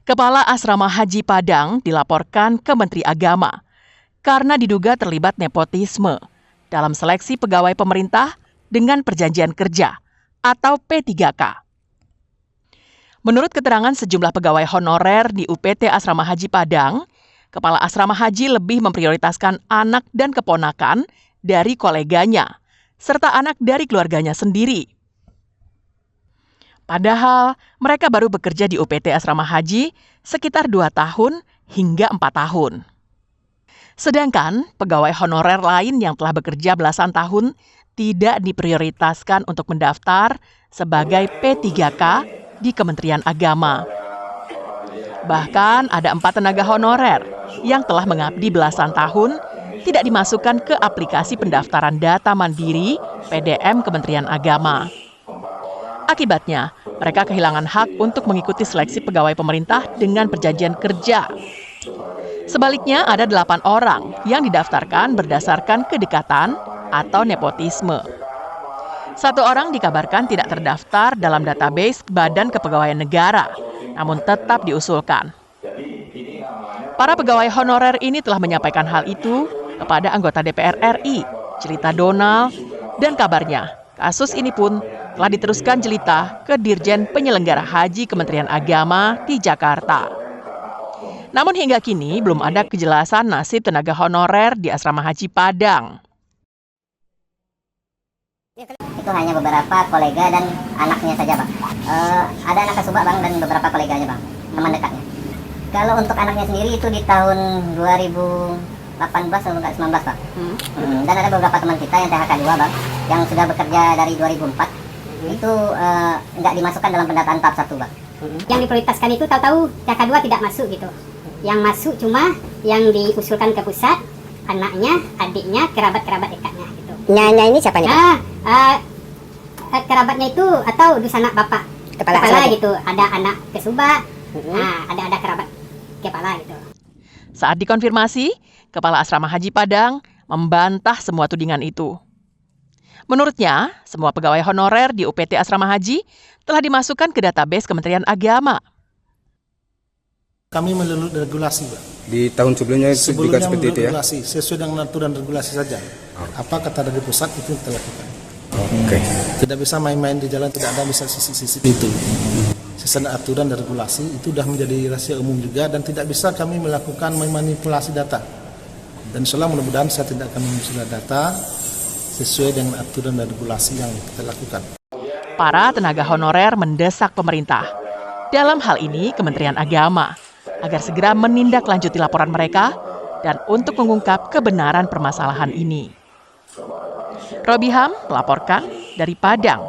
Kepala Asrama Haji Padang dilaporkan ke Menteri Agama karena diduga terlibat nepotisme dalam seleksi pegawai pemerintah dengan perjanjian kerja atau P3K. Menurut keterangan sejumlah pegawai honorer di UPT Asrama Haji Padang, Kepala Asrama Haji lebih memprioritaskan anak dan keponakan dari koleganya, serta anak dari keluarganya sendiri. Padahal mereka baru bekerja di UPT Asrama Haji sekitar 2 tahun hingga 4 tahun. Sedangkan pegawai honorer lain yang telah bekerja belasan tahun tidak diprioritaskan untuk mendaftar sebagai P3K di Kementerian Agama. Bahkan ada 4 tenaga honorer yang telah mengabdi belasan tahun tidak dimasukkan ke aplikasi pendaftaran data mandiri PDM Kementerian Agama. Akibatnya, mereka kehilangan hak untuk mengikuti seleksi pegawai pemerintah dengan perjanjian kerja. Sebaliknya, ada 8 orang yang didaftarkan berdasarkan kedekatan atau nepotisme. 1 orang dikabarkan tidak terdaftar dalam database Badan Kepegawaian Negara, namun tetap diusulkan. Para pegawai honorer ini telah menyampaikan hal itu kepada anggota DPR RI, Jelita Donald, dan kabarnya kasus ini pun telah diteruskan Jelita ke Dirjen Penyelenggara Haji Kementerian Agama di Jakarta. Namun hingga kini belum ada kejelasan nasib tenaga honorer di Asrama Haji Padang. Itu hanya beberapa kolega dan anaknya saja, Bang. Ada anak Kasubag, Bang, dan beberapa koleganya, Bang, teman dekatnya. Kalau untuk anaknya sendiri itu di tahun 2018 atau 2019, Bang. Dan ada beberapa teman kita yang THK 2, Bang, yang sudah bekerja dari 2004. Itu nggak dimasukkan dalam pendataan tahap 1, Bang. Yang diprioritaskan itu tahu-tahu THK 2 tidak masuk gitu. Yang masuk cuma yang diusulkan ke pusat, anaknya, adiknya, kerabat-kerabat dekatnya gitu. Nyanya ini siapanya? Kerabatnya itu atau sanak bapak kepala gitu. Ada anak Kasubag, ada kerabat kepala gitu. Saat dikonfirmasi, Kepala Asrama Haji Padang membantah semua tudingan itu. Menurutnya, semua pegawai honorer di UPT Asrama Haji telah dimasukkan ke database Kementerian Agama. Kami menurut regulasi, Pak. Di tahun sebelumnya itu juga seperti itu ya? Regulasi, sesuai dengan aturan regulasi saja. Apa kata dari pusat itu kita lakukan. Oke. Tidak bisa main-main di jalan, tidak ada bisa sisi-sisi itu. Sesuai aturan dan regulasi itu sudah menjadi rahasia umum juga dan tidak bisa kami melakukan memanipulasi data. Dan insyaallah mudah-mudahan saya tidak akan memanipulasi data sesuai dengan aturan dan regulasi yang kita lakukan. Para tenaga honorer mendesak pemerintah, dalam hal ini Kementerian Agama, agar segera menindaklanjuti laporan mereka dan untuk mengungkap kebenaran permasalahan ini. Robiham melaporkan dari Padang.